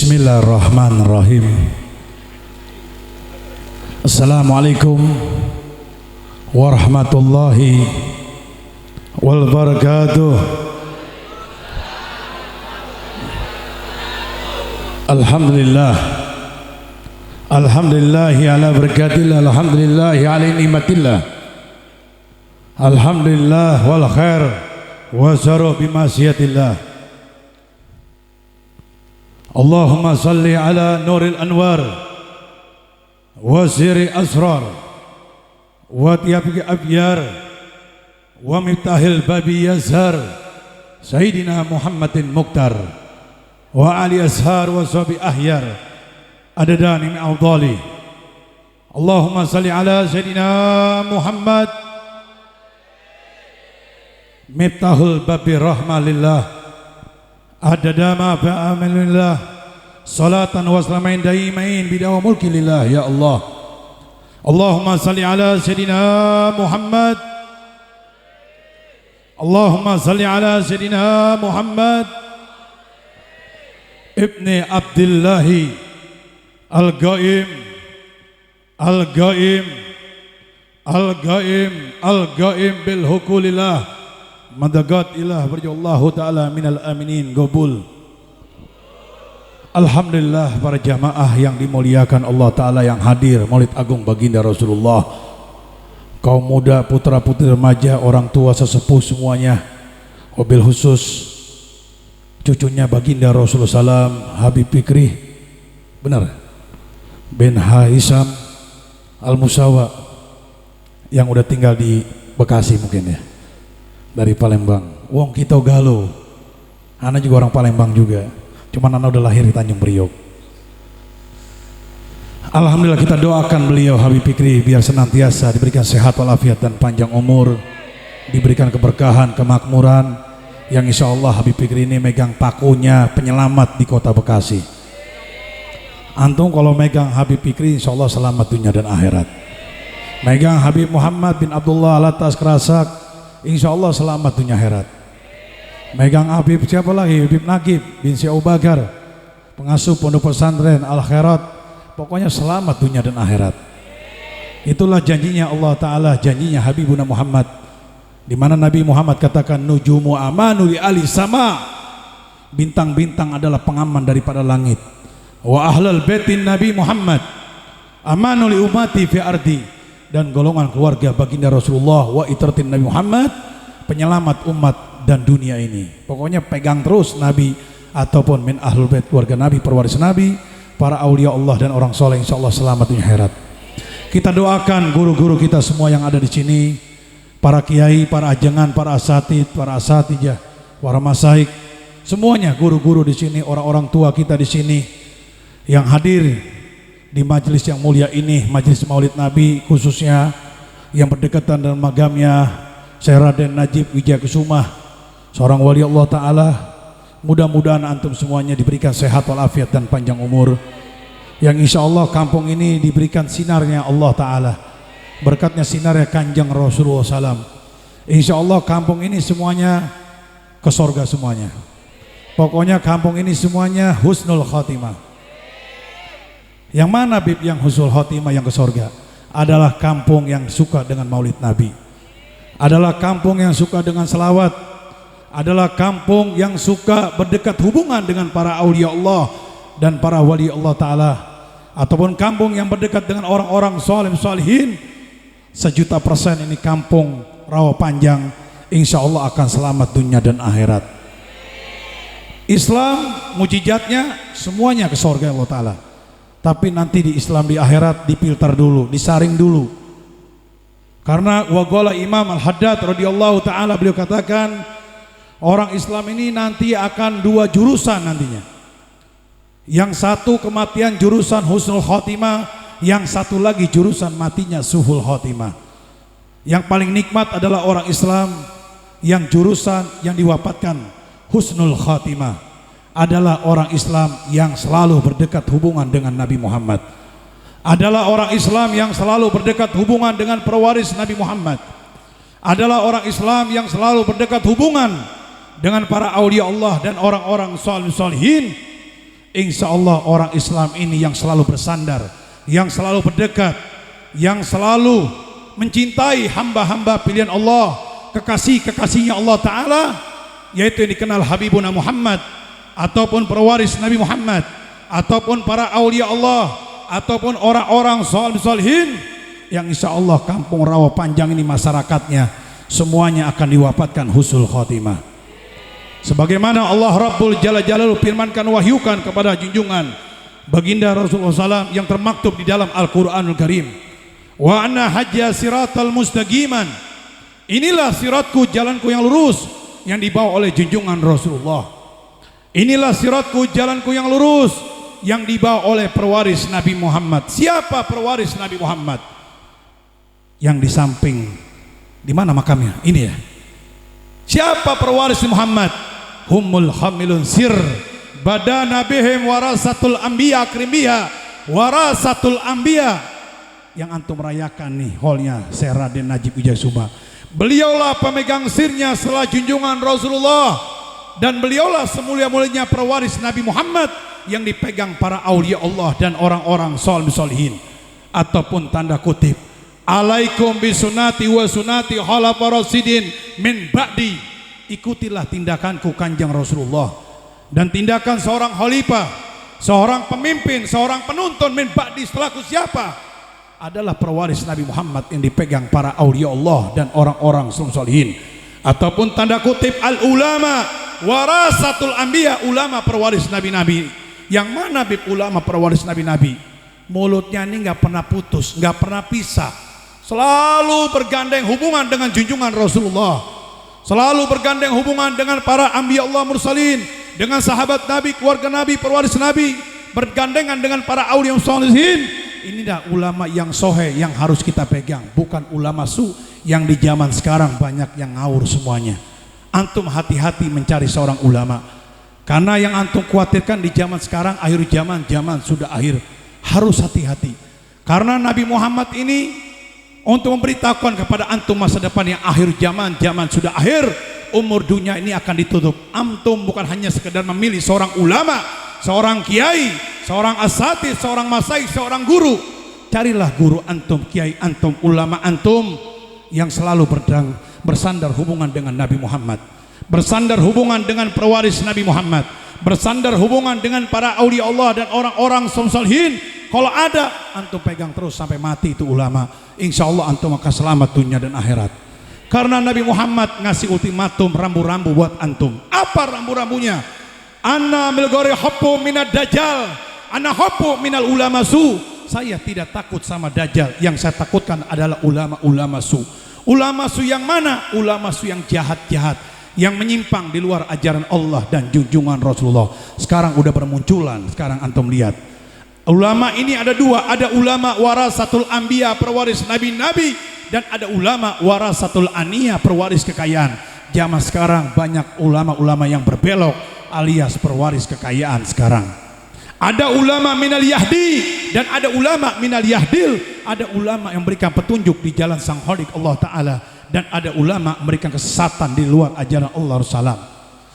Bismillahirrahmanirrahim. Assalamualaikum warahmatullahi wabarakatuh. Alhamdulillah, alhamdulillahi ala barakatillah, alhamdulillahi ala nikmatillah, alhamdulillah wal khair wa saru bimasyiatillah. Allahumma salli ala nuril anwar wa siri asrar wa tiyabi abyar wa miftahil babi yazhar Sayyidina Muhammadin Mukhtar wa ali ashar wa sahbi ahyar adadani min awdali. Allahumma salli ala Sayyidina Muhammad miftahul babi rahmalillah adada ma fa'amalillah salatan wa salamain daimain bidawa mulki lillah ya Allah. Allahumma salli ala Sayyidina Muhammad, Allahumma salli ala Sayyidina Muhammad ibni Abdillahi al-Ghaim al-Ghaim al-Ghaim al-Ghaim bil hukulillah madagat ilah berjallahu ta'ala minal aminin gobul. Alhamdulillah para jamaah yang dimuliakan Allah ta'ala yang hadir Maulid Agung Baginda Rasulullah, kaum muda, putra putri remaja, orang tua sesepuh semuanya, wabil khusus cucunya Baginda Rasulullah SAW Habib Fikri benar bin Haisam Al-Musawa yang udah tinggal di Bekasi mungkin ya, dari Palembang. Wong kita galuh, anak juga orang Palembang juga, cuman anak udah lahir di Tanjung Priok. Alhamdulillah kita doakan beliau Habib Fikri biar senantiasa diberikan sehat walafiat dan panjang umur, diberikan keberkahan, kemakmuran, yang insya Allah Habib Fikri ini megang pakunya penyelamat di kota Bekasi. Antum kalau megang Habib Fikri insya Allah selamat dunia dan akhirat. Megang Habib Muhammad bin Abdullah Al-Atas Kerasak insya Allah selamat dunia akhirat. Megang Habib siapa lagi? Habib Nagib bin Syekh Abu Bakar, pengasuh pondok pesantren Al-Khairat, pokoknya selamat dunia dan akhirat. Itulah janjinya Allah Ta'ala, janjinya Habibuna Muhammad, di mana Nabi Muhammad katakan nujumu amanu li ali sama, bintang-bintang adalah pengaman daripada langit. Wa ahlal baitin Nabi Muhammad amanu li umati fi ardi, dan golongan keluarga Baginda Rasulullah wa itratin Nabi Muhammad penyelamat umat dan dunia ini. Pokoknya pegang terus Nabi ataupun min ahlul bait, keluarga Nabi, perwaris Nabi, para aulia Allah dan orang soleh, insyaallah selamat dunia akhirat. Kita doakan guru-guru kita semua yang ada di sini, para kiai, para ajengan, para asatid, para asatijah, para masaik, semuanya guru-guru di sini, orang-orang tua kita di sini yang hadir di majelis yang mulia ini, majelis Maulid Nabi khususnya yang berdekatan dengan magamnya Syekh Raden Najib Wijaya Kusuma, seorang wali Allah Ta'ala. Mudah-mudahan antum semuanya diberikan sehat walafiat dan panjang umur, yang insya Allah kampung ini diberikan sinarnya Allah Ta'ala, berkatnya sinarnya Kanjeng Rasulullah SAW. Insya Allah kampung ini semuanya ke sorga semuanya. Pokoknya kampung ini semuanya husnul khotimah. Yang mana Bib yang husnul khotimah yang ke sorga? Adalah kampung yang suka dengan maulid Nabi, adalah kampung yang suka dengan selawat, adalah kampung yang suka berdekat hubungan dengan para aulia Allah dan para wali Allah Ta'ala, ataupun kampung yang berdekat dengan orang-orang soleh solehin. 1.000.000% ini kampung rawa panjang, insya Allah akan selamat dunia dan akhirat. Islam mujizatnya semuanya ke sorga Allah Ta'ala, tapi nanti di Islam di akhirat dipilter dulu, disaring dulu. Karena waqala Imam Al-Haddad radhiyallahu ta'ala, beliau katakan orang Islam ini nanti akan 2 jurusan nantinya. Yang satu kematian jurusan husnul khotimah, yang satu lagi jurusan matinya suhul khotimah. Yang paling nikmat adalah orang Islam yang jurusan yang diwafatkan husnul khotimah, adalah orang Islam yang selalu berdekat hubungan dengan Nabi Muhammad, adalah orang Islam yang selalu berdekat hubungan dengan pewaris Nabi Muhammad, adalah orang Islam yang selalu berdekat hubungan dengan para aulia Allah dan orang-orang sholihin. Insya Allah orang Islam ini yang selalu bersandar, yang selalu berdekat, yang selalu mencintai hamba-hamba pilihan Allah, kekasih-kekasihnya Allah Ta'ala, yaitu yang dikenal Habibuna Muhammad, ataupun pewaris Nabi Muhammad, ataupun para aulia Allah, ataupun orang-orang salihin, yang insya Allah kampung Rawa Panjang ini masyarakatnya semuanya akan diwafatkan husnul khotimah. Sebagaimana Allah Rabbul Jalla Jalaluhu firmankan, wahyukan kepada junjungan baginda Rasulullah SAW yang termaktub di dalam Al-Quranul Karim, wa anna hajja siratal mustaqiman, inilah siratku, jalanku yang lurus yang dibawa oleh junjungan Rasulullah. Inilah siratku, jalanku yang lurus yang dibawa oleh pewaris Nabi Muhammad. Siapa pewaris Nabi Muhammad? Yang di samping, di mana makamnya? Ini ya. Siapa pewaris Muhammad? Humul hamilun sir badana bihim warasatul anbiya akrimbiha warasatul anbiya. Yang antum rayakan nih holnya Syekh Raden Najib Wijaya Suma. Beliaulah pemegang sirnya setelah junjungan Rasulullah, dan beliaulah semulia-mulianya pewaris Nabi Muhammad yang dipegang para aulia Allah dan orang-orang solihin. Ataupun tanda kutip, alaikum bisunati wa sunati khulafaur rasyidin min ba'di. Ikutilah tindakanku Kanjeng Rasulullah dan tindakan seorang khalifah, seorang pemimpin, seorang penuntun min ba'di setelahku. Siapa? Adalah pewaris Nabi Muhammad yang dipegang para aulia Allah dan orang-orang solihin. Ataupun tanda kutip, al ulama warasatul anbiya, ulama pewaris nabi-nabi. Yang mana bib ulama pewaris nabi-nabi? Mulutnya ini nggak pernah putus, nggak pernah pisah, selalu bergandeng hubungan dengan junjungan Rasulullah, selalu bergandeng hubungan dengan para anbiya Allah mursalin, dengan sahabat Nabi, keluarga Nabi, pewaris Nabi, bergandengan dengan para aulia sholihin. Inilah ulama yang sohe yang harus kita pegang, bukan ulama su yang di zaman sekarang banyak yang ngawur semuanya. Antum hati-hati mencari seorang ulama, karena yang antum khawatirkan di zaman sekarang, akhir zaman sudah akhir. Harus hati-hati, karena Nabi Muhammad ini untuk memberitahukan kepada antum masa depan yang akhir zaman sudah akhir, umur dunia ini akan ditutup. Antum bukan hanya sekedar memilih seorang ulama, seorang kiai, seorang asatidz, seorang masyayikh, seorang guru. Carilah guru antum, kiai antum, ulama antum yang selalu bersandar hubungan dengan Nabi Muhammad, bersandar hubungan dengan pewaris Nabi Muhammad, bersandar hubungan dengan para aulia Allah dan orang-orang solihin. Kalau ada, antum pegang terus sampai mati itu ulama. Insya Allah antum akan selamat dunia dan akhirat. Karena Nabi Muhammad ngasih ultimatum rambu-rambu buat antum. Apa rambu-rambunya? Ana mil gori hoppu minad dajjal, ana hoppu minal ulama su. Saya tidak takut sama dajjal, yang saya takutkan adalah ulama-ulama su. Ulama su yang mana? Ulama su yang jahat-jahat, yang menyimpang di luar ajaran Allah dan junjungan Rasulullah. Sekarang udah bermunculan. Sekarang antum lihat, ulama ini ada dua, ada ulama warasatul anbiya, pewaris nabi-nabi, dan ada ulama warasatul aniya, pewaris kekayaan. Zaman sekarang banyak ulama-ulama yang berbelok alias pewaris kekayaan sekarang. Ada ulama minal yahdi dan ada ulama minal yahdil. Ada ulama yang memberikan petunjuk di jalan Sang Khalik Allah Ta'ala, dan ada ulama memberikan kesesatan di luar ajaran Allah Rasulullah.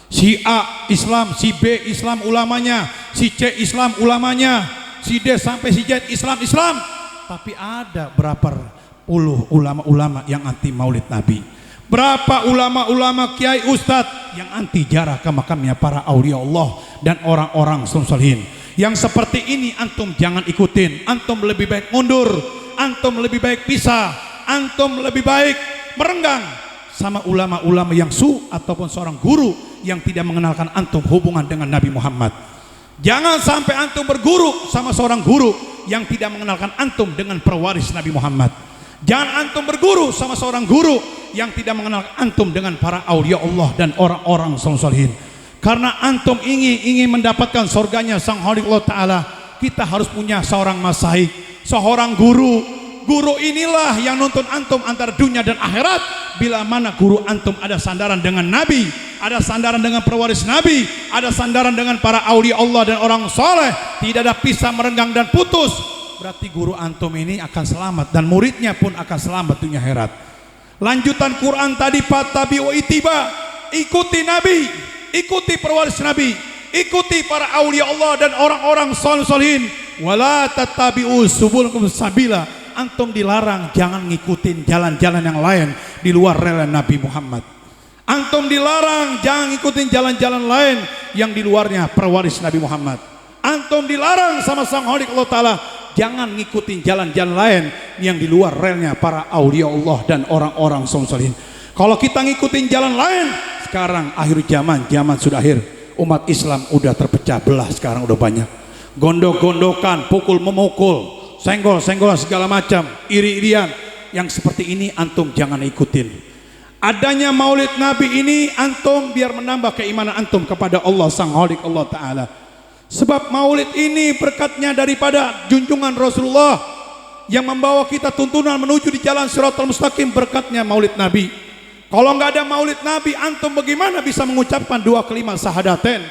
Si A Islam, si B Islam ulamanya, si C Islam ulamanya, si D sampai si Z Islam. Tapi ada berapa puluh ulama-ulama yang anti maulid Nabi, berapa ulama-ulama kiai ustadz yang anti jarah ke makamnya para aulia Allah dan orang-orang solihin. Yang seperti ini antum jangan ikutin. Antum lebih baik mundur, antum lebih baik pisah, antum lebih baik merenggang sama ulama-ulama yang su ataupun seorang guru yang tidak mengenalkan antum hubungan dengan Nabi Muhammad. Jangan sampai antum berguru sama seorang guru yang tidak mengenalkan antum dengan pewaris Nabi Muhammad. Jangan antum berguru sama seorang guru yang tidak mengenalkan antum dengan para aulia Allah dan orang-orang solihin. Karena antum ingin mendapatkan surganya Sang Khalik Allah Ta'ala, kita harus punya seorang masyayikh, seorang guru. Guru inilah yang nuntun antum antara dunia dan akhirat. Bila mana guru antum ada sandaran dengan Nabi, ada sandaran dengan pewaris Nabi, ada sandaran dengan para aulia Allah dan orang soleh, tidak ada pisah, merenggang dan putus, berarti guru antum ini akan selamat dan muridnya pun akan selamat dunia akhirat. Lanjutan Quran tadi, fatabi'u itiba, ikuti Nabi, ikuti pewaris Nabi. ikuti para aulia Allah dan orang-orang solihin. Wala tattabi'u subulakum sabila. Antum dilarang jangan ngikutin jalan-jalan yang lain di luar rel Nabi Muhammad. Antum dilarang jangan ngikutin jalan-jalan lain yang di luarnya pewaris Nabi Muhammad. Antum dilarang sama Sang Khalik Allah Ta'ala jangan ngikutin jalan-jalan lain yang di luar relnya para aulia Allah dan orang-orang solihin. Kalau kita ngikutin jalan lain, sekarang akhir zaman sudah akhir. Umat Islam udah terpecah belah, sekarang udah banyak gondok-gondokan, pukul memukul, senggol-senggolan segala macam, iri-irian. Yang seperti ini antum jangan ikutin. Adanya maulid Nabi ini antum biar menambah keimanan antum kepada Allah Sang Khalik Allah Ta'ala. Sebab maulid ini berkatnya daripada junjungan Rasulullah yang membawa kita tuntunan menuju di jalan Shiratal Mustaqim, berkatnya maulid Nabi. Kalau nggak ada maulid Nabi, antum bagaimana bisa mengucapkan dua kalimat syahadatain?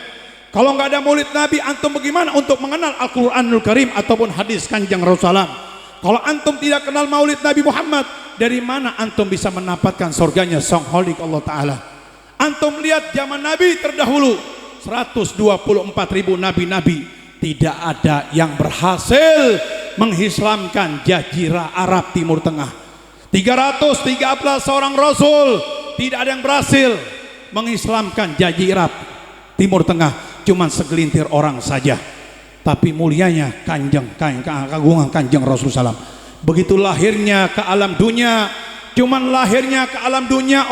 Kalau nggak ada maulid Nabi, antum bagaimana untuk mengenal Al-Quranul Karim ataupun hadis Kanjeng Rasulullah? Kalau antum tidak kenal maulid Nabi Muhammad, dari mana antum bisa mendapatkan surganya Sang Khalik Allah Ta'ala? Antum lihat zaman Nabi terdahulu, 124.000 nabi-nabi, tidak ada yang berhasil mengislamkan jazirah Arab Timur Tengah. 313 seorang rasul, tidak ada yang berhasil mengislamkan jazirah Timur Tengah, cuman segelintir orang saja. Tapi mulianya keagungan Kanjeng Rasulullah SAW. Begitu lahirnya ke alam dunia, cuman lahirnya ke alam dunia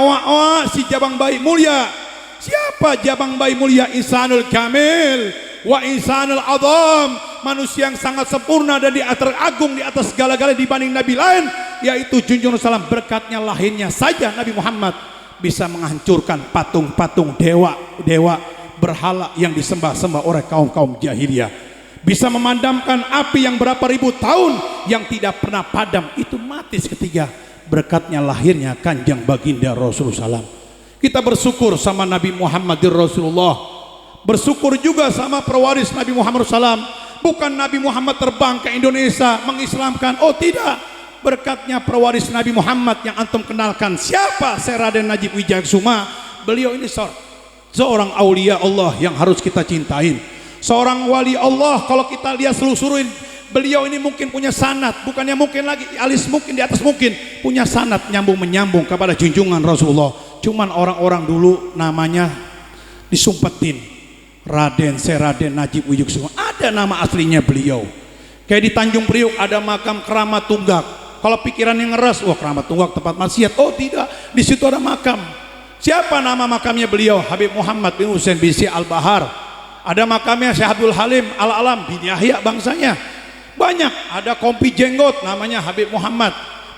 si jabang bayi mulia. Siapa jabang bayi mulia? Insanul Kamil wa Insanul Azam, manusia yang sangat sempurna dan teragung di atas segala-galanya dibanding nabi lain, yaitu junjungan Rasulullah. Berkatnya lahirnya saja Nabi Muhammad bisa menghancurkan patung-patung dewa berhala yang disembah-sembah oleh kaum-kaum jahiliyah, bisa memadamkan api yang berapa ribu tahun yang tidak pernah padam, itu mati seketika. Berkatnya lahirnya Kanjeng Baginda Rasulullah SAW. Kita bersyukur sama Nabi Muhammad Rasulullah, bersyukur juga sama pewaris Nabi Muhammad SAW. Bukan Nabi Muhammad terbang ke Indonesia mengislamkan, oh tidak. Berkatnya pewaris Nabi Muhammad yang antum kenalkan. Siapa? Raden Najib Wijayakusuma. Beliau ini seorang aulia Allah yang harus kita cintain, seorang wali Allah. Kalau kita lihat selusurin, beliau ini mungkin punya sanad, bukannya mungkin lagi alis, mungkin di atas mungkin punya sanad menyambung kepada junjungan Rasulullah. Cuman orang-orang dulu namanya disumpetin Raden Najib Wijayakusuma. Ada nama aslinya beliau. Kayak di Tanjung Priuk ada makam Keramat Tunggak. Kalau pikirannya ngeras, wah Keramat Tunggak tempat maksiat. Oh tidak, di situ ada makam. Siapa nama makamnya beliau? Habib Muhammad bin Husain bin Syekh Al-Bahar. Ada makamnya Syekh Abdul Halim Al-Alam bin Yahya bangsanya. Banyak, ada kompi jenggot namanya Habib Muhammad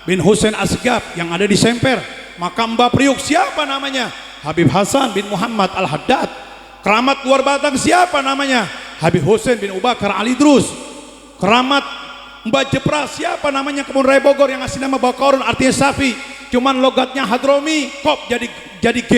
bin Husain Asgab yang ada di Semper. Makam Mbah Priuk siapa namanya? Habib Hasan bin Muhammad Al-Haddad. Keramat luar Batang siapa namanya? Habib Husain bin Ubakar Ali Drus. Keramat Mbah Jepra siapa namanya? Kebun Raya Bogor yang ngasih nama Bakorun artinya sapi, cuman logatnya Hadromi, kop jadi G,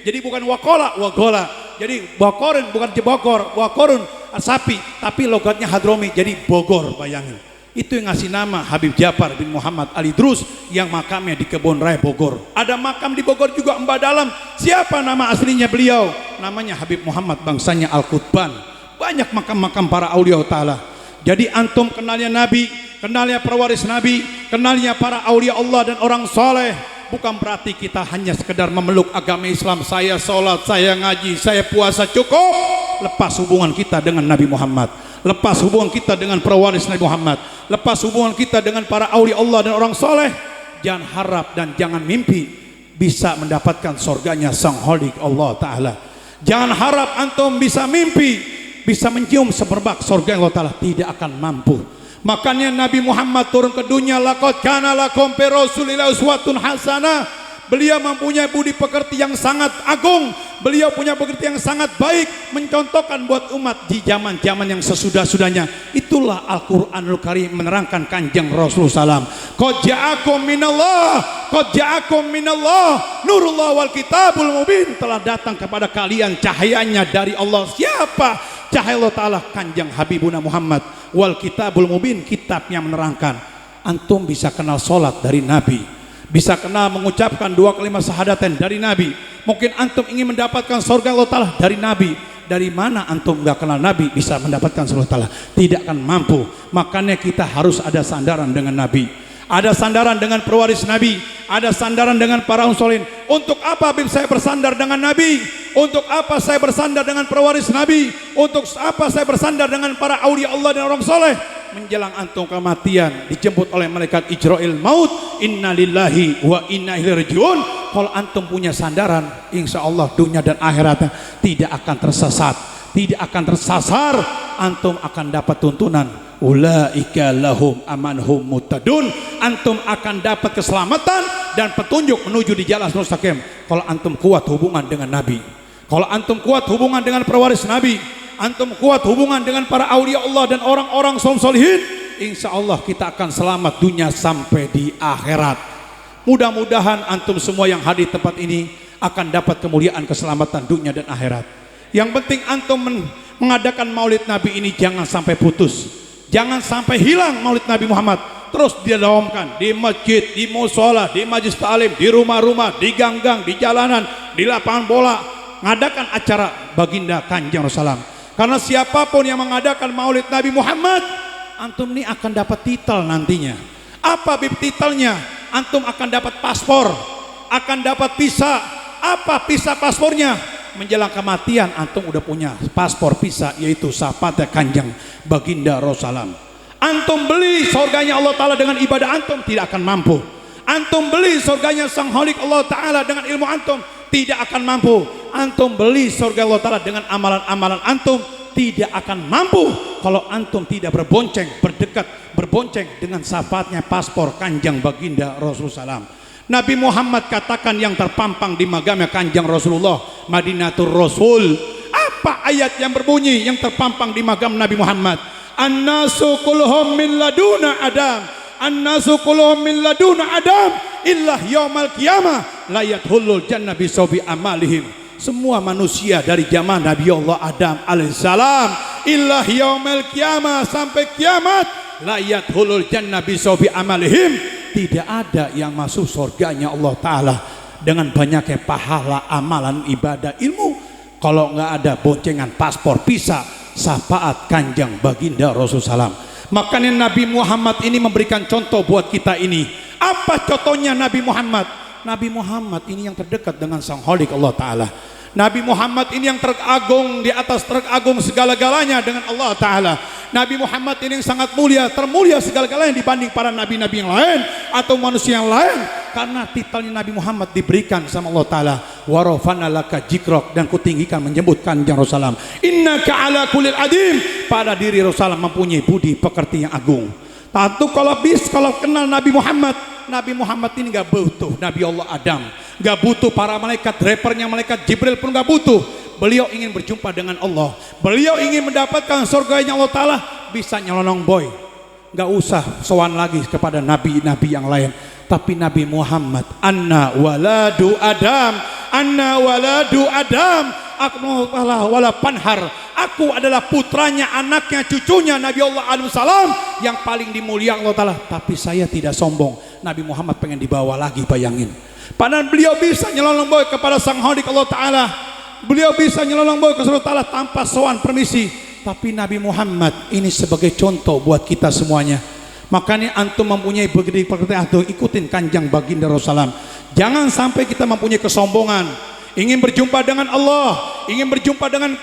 jadi bukan wakola, wagola. Jadi Bakorun bukan Jebokor, Wakorun sapi, tapi logatnya Hadromi jadi Bogor. Bayangin, itu yang ngasih nama Habib Jafar bin Muhammad Ali Drus yang makamnya di Kebun Raya Bogor. Ada makam di Bogor juga Mbah Dalam. Siapa nama aslinya beliau? Namanya Habib Muhammad bangsanya Al-Qutban. Banyak makam-makam para aulia ta'ala. Jadi antum kenalnya Nabi, kenalnya pewaris Nabi, kenalnya para aulia Allah dan orang soleh. Bukan berarti kita hanya sekedar memeluk agama Islam, saya sholat, saya ngaji, saya puasa, cukup. Lepas hubungan kita dengan Nabi Muhammad, lepas hubungan kita dengan pewaris Nabi Muhammad, lepas hubungan kita dengan para aulia Allah dan orang soleh. Jangan harap dan jangan mimpi bisa mendapatkan surganya Sang Khalik Allah Ta'ala. Jangan harap antum bisa mimpi bisa mencium semerbak surga Allah Ta'ala, tidak akan mampu. Makanya Nabi Muhammad turun ke dunia, laqad kana lakum fi Rasulillahi uswatun hasanah. Beliau mempunyai budi pekerti yang sangat agung, beliau punya pekerti yang sangat baik, mencontohkan buat umat di zaman-zaman yang sesudah-sudahnya. Itulah Al-Quranul Karim menerangkan Kanjeng Rasulullah SAW. Qad ja'akum minallah nurullah wal kitabul mubin. Telah datang kepada kalian cahayanya dari Allah. Siapa cahaya Allah Ta'ala? Kanjeng Habibuna Muhammad wal kitabul mubin, kitab yang menerangkan. Antum bisa kenal sholat dari Nabi, bisa kenal mengucapkan dua kalimat syahadatain dari Nabi. Mungkin antum ingin mendapatkan surga Allah Ta'ala dari Nabi. Dari mana antum nggak kenal Nabi bisa mendapatkan surga Allah? Tidak akan mampu. Makanya kita harus ada sandaran dengan Nabi, ada sandaran dengan pewaris Nabi, ada sandaran dengan para unsolin. Untuk apa Habib saya bersandar dengan Nabi? Untuk apa saya bersandar dengan pewaris Nabi? Untuk apa saya bersandar dengan para aulia Allah dan orang soleh? Menjelang antum kematian dijemput oleh malaikat Ijra'il maut, innalillahi wa inna ilaihi rajiun. Kalau antum punya sandaran, insya Allah dunia dan akhiratnya tidak akan tersesat, tidak akan tersasar. Antum akan dapat tuntunan ulaika lahum amanhum muttadun. Antum akan dapat keselamatan dan petunjuk menuju di jalan mustaqim kalau antum kuat hubungan dengan Nabi, kalau antum kuat hubungan dengan pewaris Nabi, antum kuat hubungan dengan para aulia Allah dan orang-orang solihin. Insya Allah kita akan selamat dunia sampai di akhirat. Mudah-mudahan antum semua yang hadir di tempat ini akan dapat kemuliaan keselamatan dunia dan akhirat. Yang penting antum mengadakan maulid Nabi ini jangan sampai putus, jangan sampai hilang maulid Nabi Muhammad. Terus didawamkan di masjid, di mushola, di majlis ta'lim, di rumah-rumah, di gang-gang, di jalanan, di lapangan bola. Ngadakan acara baginda Kanjeng Rasulullah. Karena siapapun yang mengadakan maulid Nabi Muhammad, antum ini akan dapat titel nantinya. Apa bib titelnya? Antum akan dapat paspor, akan dapat visa. Apa visa paspornya? Menjelang kematian antum udah punya paspor visa, yaitu syafaatnya Kanjeng baginda Rasulullah. Antum beli surganya Allah Ta'ala dengan ibadah antum tidak akan mampu. Antum beli surganya Sang Khalik Allah Ta'ala dengan ilmu antum tidak akan mampu. Antum beli surga Allah Ta'ala dengan amalan-amalan antum tidak akan mampu kalau antum tidak berbonceng, berbonceng dengan syafaatnya paspor Kanjeng baginda Rasulullah. Nabi Muhammad katakan yang terpampang di magamnya Kanjeng Rasulullah, Madinatul Rasul. Apa ayat yang berbunyi yang terpampang di magam Nabi Muhammad? An-nasu kulluhum min laduna Adam, an-nasu kulluhum min laduna Adam illah yaumal qiyamah la yadkhulul jannah bisabi amalihim. Semua manusia dari zaman Nabi Allah Adam alaihissalam illah yaumil qiyamah sampai kiamat la yadkhulul jannah bisabi amalihim. Tidak ada yang masuk surganya Allah Ta'ala dengan banyaknya pahala amalan ibadah ilmu kalau nggak ada boncengan paspor visa syafaat Kanjeng baginda Rasulullah. Makanya Nabi Muhammad ini memberikan contoh buat kita ini. Apa contohnya Nabi Muhammad? Nabi Muhammad ini yang terdekat dengan Sang Khalik Allah Ta'ala. Nabi Muhammad ini yang teragung di atas teragung segala-galanya dengan Allah Ta'ala. Nabi Muhammad ini yang sangat mulia, termulia segala-galanya dibanding para nabi-nabi yang lain atau manusia yang lain. Karena titelnya Nabi Muhammad diberikan sama Allah Ta'ala, wa rafa'na laka dzikrok, dan kutinggikan menyebut Kanjeng Rasulullah. Innaka ala kulil adim, pada diri Rasulullah mempunyai budi pekerti yang agung. Tentu kalau kenal Nabi Muhammad ini gak butuh Nabi Allah Adam, gak butuh para malaikat, drapernya malaikat Jibril pun gak butuh. Beliau ingin berjumpa dengan Allah, beliau ingin mendapatkan surganya Allah Ta'ala, bisa nyelonong boy, gak usah sowan lagi kepada nabi-nabi yang lain. Tapi Nabi Muhammad, anna waladu Adam, anna waladu Adam, wala panhar, aku adalah putranya, anaknya, cucunya Nabi Allah alaihissalam yang paling dimuliakan Allah Ta'ala. Tapi saya tidak sombong. Nabi Muhammad pengen dibawa lagi, bayangin. Padahal beliau bisa nyelonong boy kepada Sang Khalik Allah Ta'ala, beliau bisa nyelonong boy ke Allah Ta'ala tanpa sowan permisi. Tapi Nabi Muhammad ini sebagai contoh buat kita semuanya. Makanya antum mempunyai begitu antum ikutin Kanjeng baginda Rasulullah. Jangan sampai kita mempunyai kesombongan, ingin berjumpa dengan Allah, ingin berjumpa dengan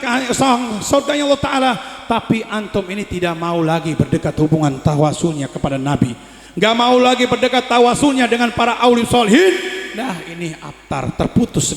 surganya Allah Ta'ala, tapi antum ini tidak mau lagi berdekat hubungan tawasulnya kepada Nabi, gak mau lagi berdekat tawasulnya dengan para aulia sholihin. Nah ini abtar, terputus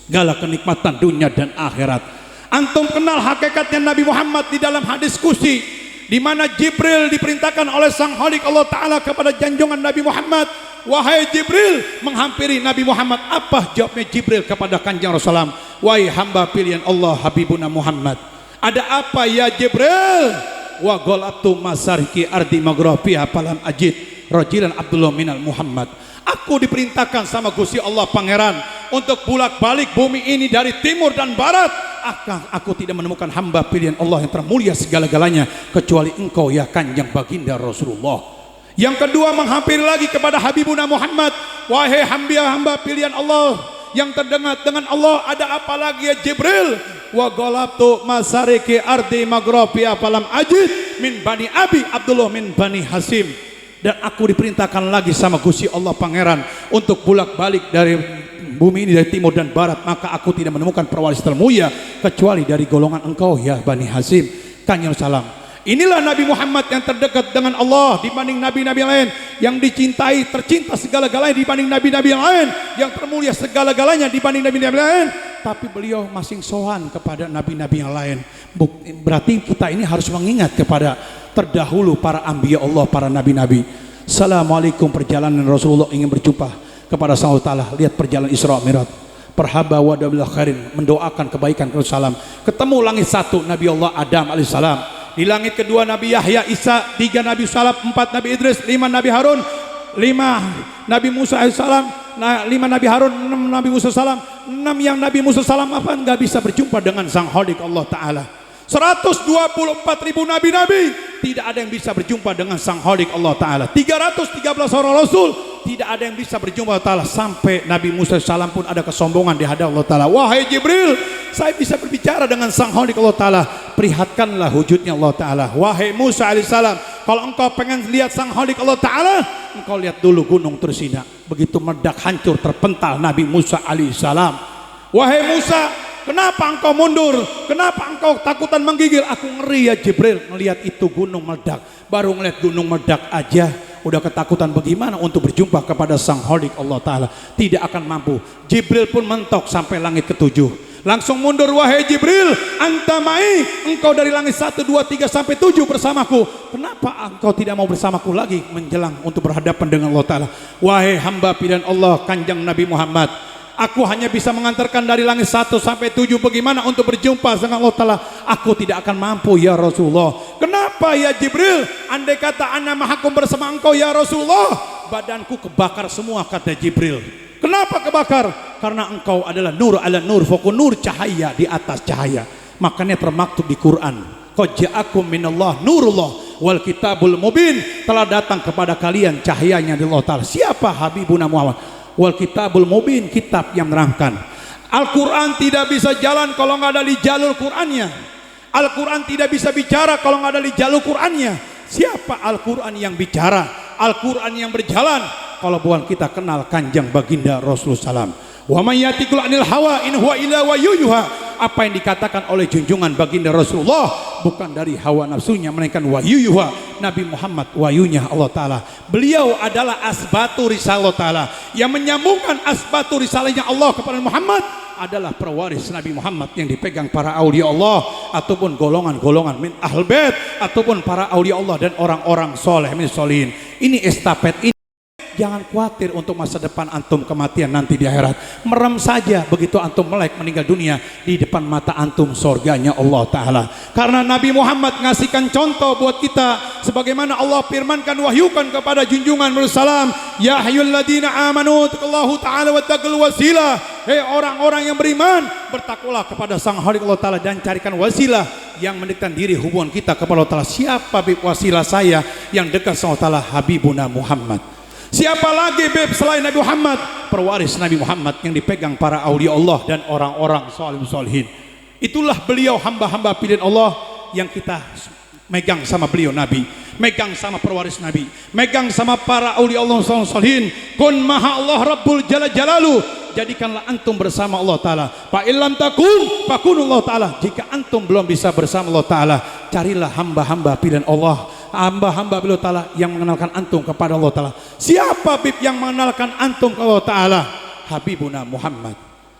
segala kenikmatan dunia dan akhirat. Antum kenal hakikatnya Nabi Muhammad di dalam hadis qudsi, di mana Jibril diperintahkan oleh Sang Khalik Allah Ta'ala kepada janjungan Nabi Muhammad, wahai Jibril, menghampiri Nabi Muhammad. Apa jawabnya Jibril kepada Kanjeng Rasulullah? Wahai hamba pilihan Allah Habibuna Muhammad, ada apa ya Jibril? Wa golabtu masariki ardi maghribiha falam ajid rajulan Abdullah minal Muhammad. Aku diperintahkan sama Gusti Allah Pangeran untuk bolak-balik bumi ini dari timur dan barat. Aku tidak menemukan hamba pilihan Allah yang termulia segala-galanya kecuali engkau ya Kanjeng baginda Rasulullah. Yang kedua, menghampiri lagi kepada Habibuna Muhammad, wahai hamba pilihan Allah yang terdengar dengan Allah, ada apa lagi ya Jibril? wa ghalabtu masariki ardi maghribiha falam ajid min bani Abi Abdullah min bani Hasim. Dan aku diperintahkan lagi sama Gusti Allah Pangeran untuk bolak-balik dari bumi ini, dari timur dan barat, maka aku tidak menemukan perwaris termulia kecuali dari golongan engkau ya Bani Hasim. Kanjeng salam. Inilah Nabi Muhammad yang terdekat dengan Allah dibanding nabi-nabi lain, yang dicintai, tercinta segala-galanya dibanding nabi-nabi yang lain, yang termulia segala-galanya dibanding nabi-nabi lain. Tapi beliau masing sohan kepada nabi-nabi yang lain. Berarti kita ini harus mengingat kepada terdahulu para anbiya Allah, para nabi-nabi. Assalamualaikum, perjalanan Rasulullah ingin berjumpa kepada Allah Ta'ala. Lihat perjalanan Isra Mi'raj, perhaba wa dabil khairin, mendoakan kebaikan ke salam. Ketemu langit satu Nabi Allah Adam alaihissalam, di langit kedua Nabi Yahya, Isa, 3 Nabi Salaf, 4 Nabi Idris, 5 Nabi Harun, 5 Nabi Musa alaihissalam, 5 Nabi Harun, 6 Nabi Musa salam. 6 yang Nabi Musa salam apa nggak bisa berjumpa dengan Sang Khalik Allah Ta'ala. 124.000 nabi-nabi, tidak ada yang bisa berjumpa dengan Sang Khalik Allah Ta'ala. 313 orang Rasul, tidak ada yang bisa berjumpa Allah Ta'ala. Sampai Nabi Musa salam pun ada kesombongan di hadapan Allah Ta'ala. Wahai Jibril, saya bisa berbicara dengan Sang Khalik Allah Ta'ala, perlihatkanlah wujudnya Allah Ta'ala. Wahai Musa alaihissalam, kalau engkau pengen lihat Sang Khalik Allah Ta'ala, engkau lihat dulu gunung Tursina. Begitu meledak, hancur, terpental Nabi Musa alaihissalam. Wahai Musa, kenapa engkau mundur? Kenapa engkau takutan menggigil? Aku ngeri ya Jibril, melihat itu gunung meledak. Baru ngeliat gunung meledak aja udah ketakutan, bagaimana untuk berjumpa kepada Sang Khalik Allah Ta'ala? Tidak akan mampu. Jibril pun mentok sampai langit ke-7. Langsung mundur, wahai Jibril, anta mai, engkau dari langit 1, 2, 3 sampai 7 bersamaku. Kenapa engkau tidak mau bersamaku lagi menjelang untuk berhadapan dengan Allah Ta'ala? Wahai hamba pilihan Allah Kanjeng Nabi Muhammad, aku hanya bisa mengantarkan dari langit 1 sampai 7. Bagaimana untuk berjumpa dengan Allah Ta'ala? Aku tidak akan mampu ya Rasulullah. Kenapa ya Jibril? Andai kata ana mahakum bersama engkau ya Rasulullah, badanku kebakar semua, kata Jibril. Kenapa kebakar? Karena engkau adalah nur ala nur, fokun nur, cahaya di atas cahaya. Makanya termaktub di Quran, qad ja'akum minallah nurullah wal kitabul mubin, telah datang kepada kalian cahayanya dari Allah Ta'ala. Siapa? Habibuna Muhammad. Wal kitabul mubin, kitab yang menerangkan. Al-Quran tidak bisa jalan kalau nggak ada di jalur Qurannya. Al-Quran tidak bisa bicara kalau nggak ada di jalur Qurannya. Siapa Al-Quran yang bicara? Al-Quran yang berjalan kalau bukan kita kenal Kanjeng Baginda Rasulullah SAW. Wa may yatikul anil hawa in huwa illa wahyuha. Apa yang dikatakan oleh junjungan Baginda Rasulullah bukan dari hawa nafsunya, melainkan wahyuha. Nabi Muhammad wahyunya Allah Ta'ala. Beliau adalah asbatu risalah Allah Ta'ala, yang menyambungkan asbatu risalahnya Allah kepada Muhammad adalah perwaris Nabi Muhammad yang dipegang para aulia Allah ataupun golongan-golongan min ahl bait ataupun para aulia Allah dan orang-orang soleh min solihin. Ini estafet ini. Jangan khawatir untuk masa depan antum, kematian nanti di akhirat. Merem saja begitu antum melek meninggal dunia, di depan mata antum surganya Allah Ta'ala. Karena Nabi Muhammad ngasihkan contoh buat kita, sebagaimana Allah firmankan, wahyukan kepada junjungan Rasulullah, ya ayyuhalladzina amanu taqullaha ta'ala wattaqul wasilah. Hei orang-orang yang beriman, bertakwalah kepada Sang Khalik Allah Ta'ala dan carikan wasilah yang mendekatkan diri hubungan kita kepada Allah Ta'ala. Siapa wasilah saya yang dekat sama Allah Ta'ala? Habibuna Muhammad. Siapa lagi beb selain Nabi Muhammad? Perwaris Nabi Muhammad yang dipegang para aulia Allah dan orang-orang solihin. Itulah beliau, hamba-hamba pilihan Allah yang kita megang sama beliau Nabi, megang sama perwaris Nabi, megang sama para aulia Allah solihin. Kun maha Allah Rabbul Jalla Jalalu, jadikanlah antum bersama Allah Ta'ala. Fa illam takun fakunullah Ta'ala. Jika antum belum bisa bersama Allah Ta'ala, carilah hamba-hamba pilihan Allah, hamba-hamba beliau Ta'ala yang mengenalkan antum kepada Allah Ta'ala. Siapa bib yang mengenalkan antum ke Allah Ta'ala? Habibuna Muhammad,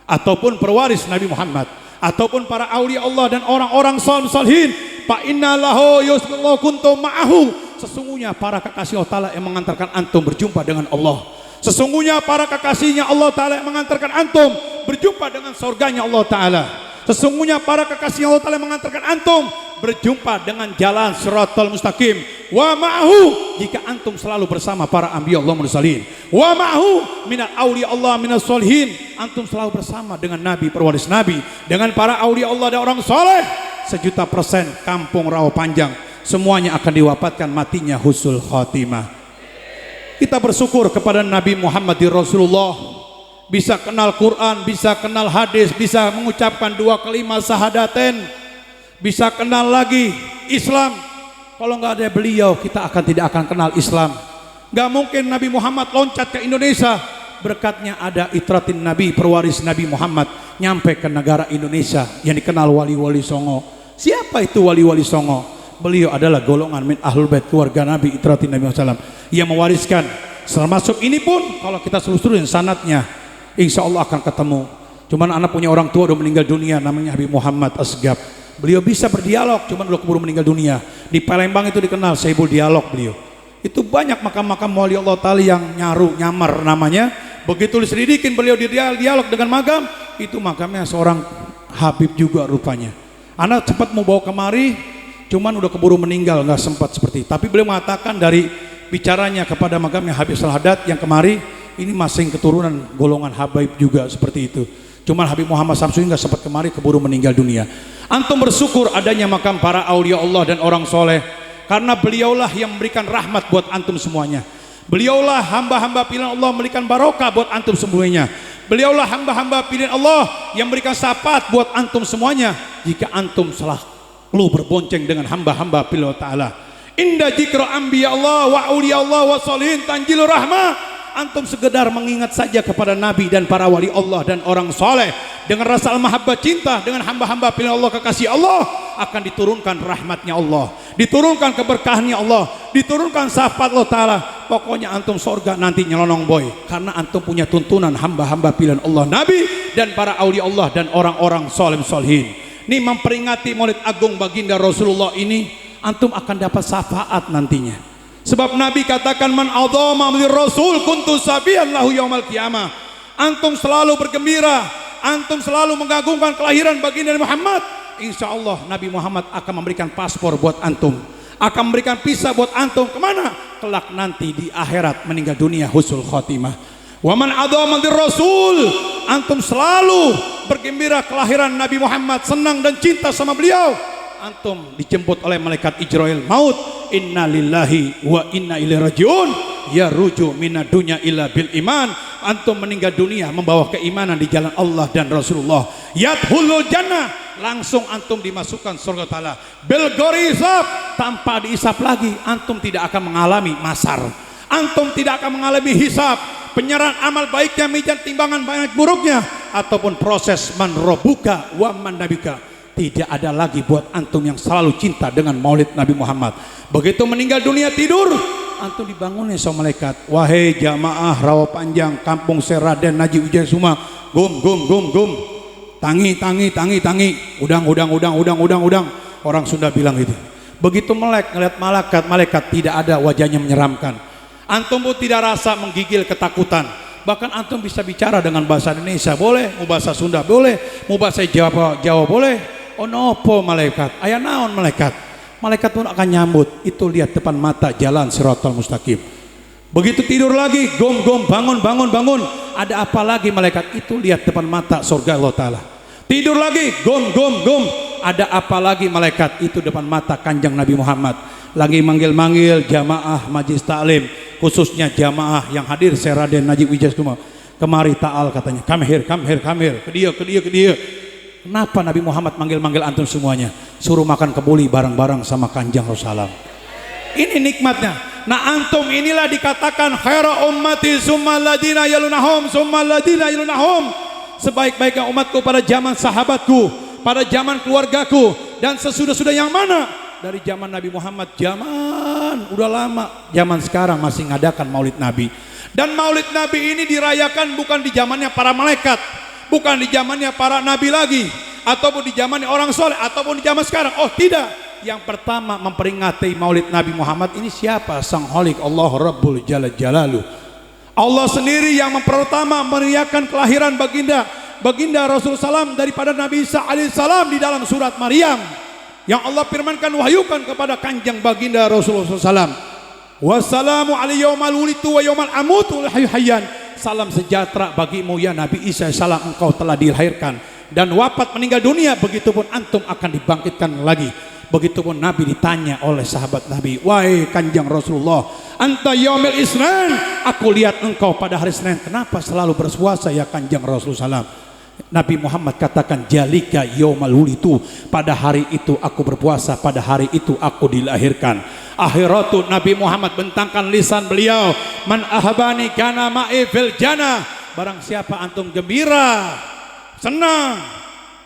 ataupun perwaris Nabi Muhammad, ataupun para aulia Allah dan orang-orang solihin. Fa inna lahu yusbillahu kuntum ma'ahu. Sesungguhnya para kekasih Allah Ta'ala yang mengantarkan antum berjumpa dengan Allah. Sesungguhnya para kekasihnya Allah Ta'ala yang mengantarkan antum berjumpa dengan surganya Allah Ta'ala. Sesungguhnya para kekasih Allah Ta'ala yang mengantarkan antum berjumpa dengan jalan Shiratal Mustaqim. Wa ma'ahu, jika antum selalu bersama para anbiya Allah mursalin. Wa ma'ahu minal auliya Allah minas solihin, antum selalu bersama dengan Nabi, perwaris Nabi, dengan para auliya Allah dan orang soleh. 100% kampung Rawa Panjang semuanya akan diwafatkan matinya husnul khotimah. Kita bersyukur kepada Nabi Muhammad Rasulullah bisa kenal Quran, bisa kenal hadis, bisa mengucapkan 2 kalimat syahadaten, bisa kenal lagi Islam. Kalau nggak ada beliau, kita tidak akan kenal Islam. Nggak mungkin Nabi Muhammad loncat ke Indonesia. Berkatnya ada itratin Nabi, perwaris Nabi Muhammad, nyampe ke negara Indonesia yang dikenal Wali-Wali Songo. Siapa itu Wali-Wali Songo? Beliau adalah golongan min ahlul bait, keluarga Nabi, itratin Nabi SAW, yang mewariskan. Termasuk ini pun kalau kita seluruhin sanadnya, insya Allah akan ketemu. Cuman anak punya orang tua udah meninggal dunia, namanya Habib Muhammad Asgab. Beliau bisa berdialog, cuman udah keburu meninggal dunia. Di Palembang itu dikenal Saibul Dialog beliau. Itu banyak makam-makam wali Allah Ta'ala yang nyamar namanya. Begitu diselidikin beliau di dialog dengan makam, itu makamnya seorang Habib juga rupanya. Anak cepat mau bawa kemari, cuman udah keburu meninggal, nggak sempat seperti itu. Tapi beliau mengatakan dari bicaranya kepada makamnya Habib Salahadat yang kemari, ini masing keturunan golongan Habib juga seperti itu. Cuman Habib Muhammad Samsudin nggak sempat kemari, keburu meninggal dunia. Antum bersyukur adanya makam para aulia Allah dan orang soleh, karena beliaulah yang memberikan rahmat buat antum semuanya. Beliaulah hamba-hamba pilihan Allah, memberikan barokah buat antum semuanya. Beliaulah hamba-hamba pilihan Allah yang memberikan syafaat buat antum semuanya. Jika antum selalu berbonceng dengan hamba-hamba pilihan Allah Ta'ala. Inda jikra anbiya Allah wa aulia Allah wa solihin tanjilur rahmah. Antum sekedar mengingat saja kepada Nabi dan para wali Allah dan orang soleh, dengan rasa al-mahabbah, cinta dengan hamba-hamba pilihan Allah, kekasih Allah, akan diturunkan rahmatnya Allah, diturunkan keberkahannya Allah, diturunkan syafaat Allah Ta'ala. Pokoknya antum surga nanti nyelonong boy, karena antum punya tuntunan hamba-hamba pilihan Allah, Nabi dan para aulia Allah dan orang-orang soleh solihin. Ini memperingati Maulid Agung baginda Rasulullah ini, antum akan dapat syafaat nantinya. Sebab Nabi katakan, man adzama lir rasul kuntu sabiyan lahu yaumal qiyamah. Antum selalu bergembira, antum selalu mengagungkan kelahiran baginda Muhammad, insya Allah Nabi Muhammad akan memberikan paspor buat antum, akan memberikan visa buat antum kemana? Kelak nanti di akhirat meninggal dunia husnul khotimah. Wa man adzama lir rasul, antum selalu bergembira kelahiran Nabi Muhammad, senang dan cinta sama beliau, antum dijemput oleh malaikat Ijrail maut. Inna lillahi wa inna ilaihi rajiun, ya ruju minad dunya illa bil iman. Antum meninggal dunia membawa keimanan di jalan Allah dan Rasulullah. Yadkhulul jannah, langsung antum dimasukkan surga Ta'ala. Bil ghairi hisab, tanpa dihisab lagi. Antum tidak akan mengalami masar, antum tidak akan mengalami hisab, penyerahan amal baiknya, mizan timbangan baik buruknya, ataupun proses man rabbuka wa man nabika. Tidak ada lagi buat antum yang selalu cinta dengan maulid Nabi Muhammad. Begitu meninggal dunia tidur, antum dibangunin sama malaikat. Wahai jamaah Rawa Panjang, Kampung Seraden, Najib Wijaya Suma, gum gum gum gum, tangi tangi tangi tangi, udang udang udang udang udang udang. Orang Sunda bilang gitu. Begitu melek ngeliat malaikat tidak ada wajahnya menyeramkan. Antum pun tidak rasa menggigil ketakutan. Bahkan antum bisa bicara dengan bahasa Indonesia boleh, mau bahasa Sunda boleh, mau bahasa Jawa boleh. Oh nopo malaikat, ayah naon malaikat. Malaikat pun akan nyambut. Itu lihat depan mata jalan Shiratal Mustaqim. Begitu tidur lagi, gom gom, bangun bangun bangun. Ada apa lagi malaikat? Itu lihat depan mata surga Allah Ta'ala. Tidur lagi, gom gom gom. Ada apa lagi malaikat? Itu depan mata kanjeng Nabi Muhammad. Lagi manggil-manggil jamaah majlis taklim, khususnya jamaah yang hadir Seraden Najib Wijaya Suma. Kemari ta'al katanya, come here, ke dia. Kenapa Nabi Muhammad manggil-manggil antum semuanya? Suruh makan kebuli bareng-bareng sama kanjeng Rasulullah. Ini nikmatnya. Nah antum inilah dikatakan khaira ummati summal ladina yalunahum summal ladina yalunahum. Sebaik-baiknya umatku pada zaman sahabatku, pada zaman keluargaku, dan sesudah-sudah yang mana? Dari zaman Nabi Muhammad, zaman udah lama, zaman sekarang masih ngadakan maulid Nabi. Dan maulid Nabi ini dirayakan bukan di zamannya para malaikat, bukan di zamannya para nabi lagi, ataupun di zamannya orang soleh, ataupun di zaman sekarang. Oh tidak, yang pertama memperingati maulid Nabi Muhammad ini siapa? Sang Holik Allah Rabbul Jalal Jalaluh. Allah sendiri yang pertama meriakan kelahiran baginda Rasulullah SAW daripada Nabi Isa alaihissalam di dalam surat Maryam, yang Allah firmankan wahyukan kepada kanjeng baginda Rasulullah SAW. Wassalamu alaihi yaumal wulitu wa yaumal amutu hayyan. Salam sejahtera bagimu ya Nabi Isa salam, engkau telah dilahirkan dan wafat meninggal dunia, begitupun antum akan dibangkitkan lagi. Begitupun Nabi ditanya oleh sahabat Nabi, wahai Kanjeng Rasulullah, anta yaumil isnin, aku lihat engkau pada hari Senin, kenapa selalu berpuasa ya Kanjeng Rasulullah? Nabi Muhammad katakan, jalika yaumal wulitu, pada hari itu aku berpuasa, pada hari itu aku dilahirkan. Akhiratu, Nabi Muhammad bentangkan lisan beliau, man ahabani kana ma'i fil jannah, barang siapa antum gembira, senang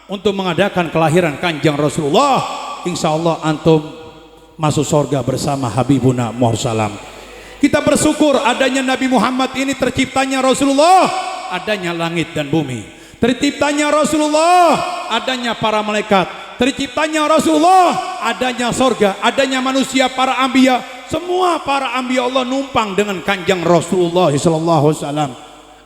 untuk mengadakan kelahiran Kanjeng Rasulullah, insya Allah antum masuk surga bersama Habibuna Muhammad. Kita bersyukur adanya Nabi Muhammad ini, terciptanya Rasulullah, adanya langit dan bumi, terciptanya Rasulullah, adanya para malaikat, terciptanya Rasulullah, adanya surga, adanya manusia, para anbiya, semua para anbiya Allah numpang dengan Kanjeng Rasulullah sallallahu alaihi wasallam.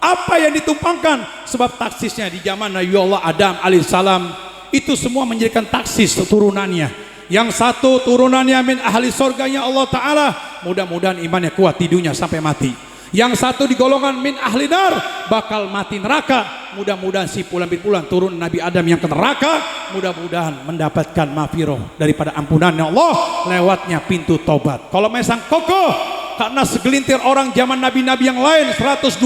Apa yang ditumpangkan? Sebab taksisnya di zaman Nabi Allah Adam alaihissalam itu semua menjadikan taksis turunannya. Yang satu turunannya min ahli surganya Allah Ta'ala, mudah-mudahan imannya kuat, tidurnya sampai mati. Yang satu di golongan min ahli nar, bakal mati neraka, mudah-mudahan si pulang bin pulang turun Nabi Adam yang ke neraka, mudah-mudahan mendapatkan mafiroh daripada ampunannya Allah lewatnya pintu tobat. Kalau mesang kokoh, karena segelintir orang zaman nabi-nabi yang lain, 124.000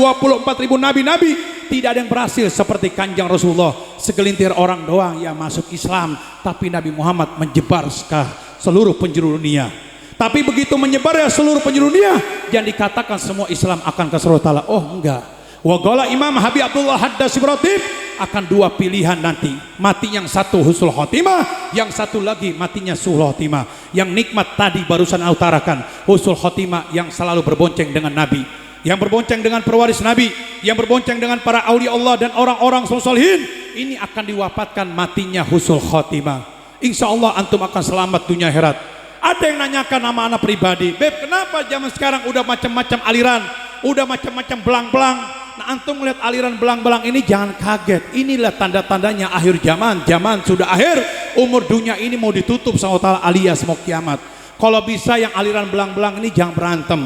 nabi-nabi, tidak ada yang berhasil seperti Kanjeng Rasulullah. Segelintir orang doang yang masuk Islam, tapi Nabi Muhammad menyebar ke seluruh penjuru dunia. Tapi begitu menyebar ya seluruh penjuru dunia, jangan dikatakan semua Islam akan ke surga ta'ala. Oh enggak. Wa qala Imam Habib Abdullah Haddas Ibrahim, akan dua pilihan nanti, mati yang satu husnul khotimah, yang satu lagi matinya su'ul khotimah. Yang nikmat tadi barusan utarakan, husnul khotimah yang selalu berbonceng dengan Nabi, yang berbonceng dengan pewaris Nabi, yang berbonceng dengan para aulia Allah dan orang-orang solihin, ini akan diwafatkan matinya husnul khotimah. Insya Allah antum akan selamat dunia akhirat. Ada yang nanyakan nama anak pribadi, Beb, kenapa zaman sekarang udah macam-macam aliran, udah macam-macam belang-belang? Nah, antum melihat aliran belang-belang ini jangan kaget. Inilah tanda-tandanya akhir zaman. Zaman sudah akhir, umur dunia ini mau ditutup sama Allah alias mau kiamat. Kalau bisa yang aliran belang-belang ini jangan berantem.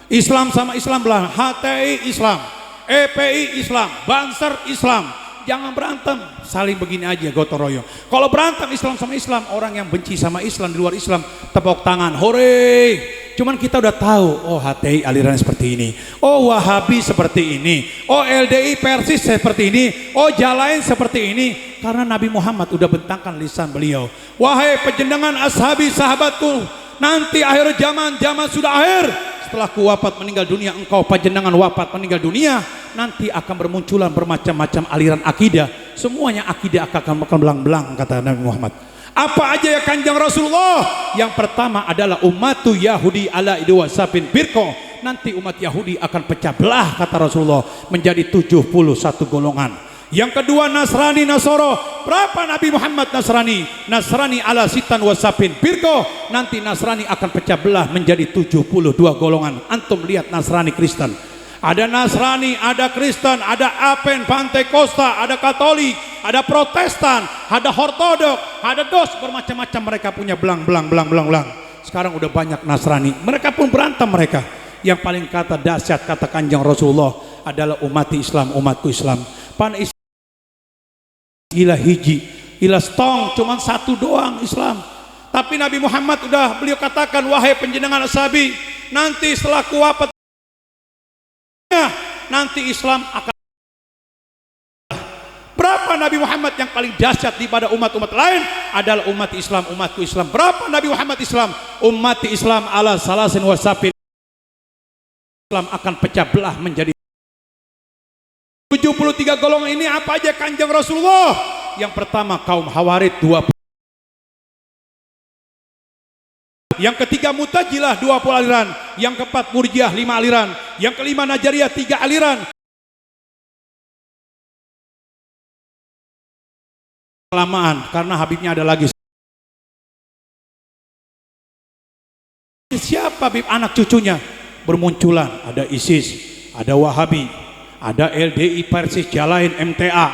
Islam sama Islam belah, HTI Islam, EPI Islam, Banser Islam, jangan berantem, saling begini aja gotong royong. Kalau berantem Islam sama Islam, orang yang benci sama Islam di luar Islam tepuk tangan, hore. Cuman kita udah tahu, oh HTI aliran seperti ini, oh Wahabi seperti ini, oh LDI Persis seperti ini, oh Jalain seperti ini. Karena Nabi Muhammad udah bentangkan lisan beliau, wahai penjenengan ashabi sahabatku, nanti akhir zaman, zaman sudah akhir. Setelah ku wafat meninggal dunia, engkau panjenengan wafat meninggal dunia, nanti akan bermunculan bermacam-macam aliran akidah. Semuanya akidah akan belang-belang, kata Nabi Muhammad. Apa aja ya Kanjeng Rasulullah? Yang pertama adalah ummatu Yahudi ala idwasabin birko. Nanti umat Yahudi akan pecah belah, kata Rasulullah, menjadi 71 golongan. Yang kedua Nasrani Nasoro. Berapa Nabi Muhammad Nasrani? Nasrani ala sitan wasabin birko. Nanti Nasrani akan pecah belah menjadi 72 golongan. Antum lihat Nasrani Kristen, ada Nasrani, ada Kristen, ada Apen, Pantekosta, ada Katolik, ada Protestan, ada Ortodok, ada Dos, bermacam-macam mereka punya belang. Sekarang udah banyak Nasrani, mereka pun berantem mereka. Yang paling kata dahsyat kata Kanjeng Rasulullah adalah umat Islam, umatku Islam. Pan Islam ilah hiji, ilah stong, cuman satu doang Islam. Tapi Nabi Muhammad udah beliau katakan, wahai penjenengan ashabi, nanti setelah kuwafat nanti Islam akan. Berapa Nabi Muhammad yang paling dahsyat daripada umat-umat lain adalah umat Islam, umatku Islam. Berapa Nabi Muhammad Islam? Umat Islam ala salasin wasabin. Islam akan pecah belah menjadi 73 golongan. Ini apa aja Kanjeng Rasulullah? Yang pertama kaum Hawarid 20. Yang ketiga Mutajilah 20 aliran, yang keempat Murjiah 5 aliran, yang kelima Najariyah 3 aliran. Kelamaan karena Habibnya ada lagi. Siapa Habib anak cucunya? Bermunculan, ada ISIS, ada Wahabi, ada LDI Persis, Jalain, MTA,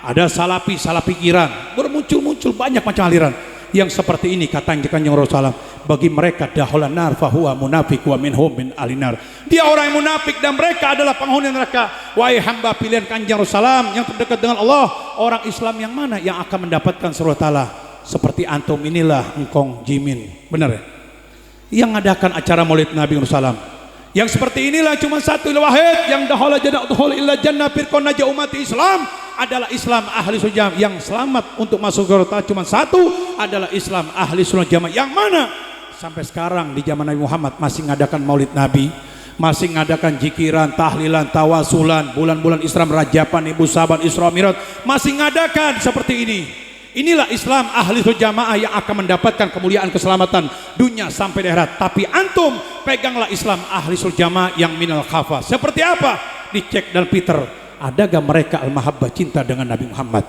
ada Salafi Iran. Bermuncul banyak macam aliran. Yang seperti ini kata Kanjeng Rasulullah, bagi mereka dahulan nar fahuwa munafik wa minhum min alinar. Dia orang yang munafik dan mereka adalah penghuni neraka. Wahai hamba pilihan Kanjeng Rasulullah yang terdekat dengan Allah, orang Islam yang mana yang akan mendapatkan surga ta'ala? seperti antum inilah engkong Jimin, benar ya? Yang ngadakan acara Maulid Nabi Muhammad. Yang seperti inilah cuma satu wahid yang dahala jannah illa jannah firqan naja umat Islam adalah Islam ahli sunnah yang selamat untuk masuk surga cuma satu adalah Islam ahli sunnah jamaah. Yang mana sampai sekarang di zaman Nabi Muhammad masih ngadakan Maulid Nabi, masih ngadakan jikiran, tahlilan, tawasulan, bulan-bulan Islam, Rajaban, Ibu Saban, Isra Mi'raj, masih ngadakan seperti ini. Inilah Islam ahli sunnah jamaah yang akan mendapatkan kemuliaan keselamatan dunia sampai di akhirat. Tapi antum peganglah Islam ahli sunnah jamaah yang minal khafa. Seperti apa? Dicek dan Peter, adakah mereka al-mahabbah cinta dengan Nabi Muhammad,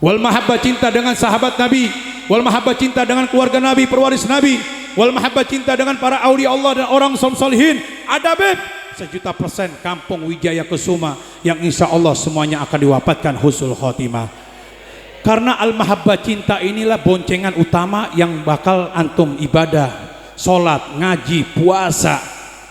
wal mahabbah cinta dengan sahabat Nabi, wal mahabbah cinta dengan keluarga Nabi, pewaris Nabi, wal mahabbah cinta dengan para aulia Allah dan orang solihin. Ada beb 1.000.000% kampung Wijaya Kusuma yang insya Allah semuanya akan diwafatkan husnul khotimah. Karena al-mahabbah cinta inilah boncengan utama yang bakal antum ibadah, sholat, ngaji, puasa,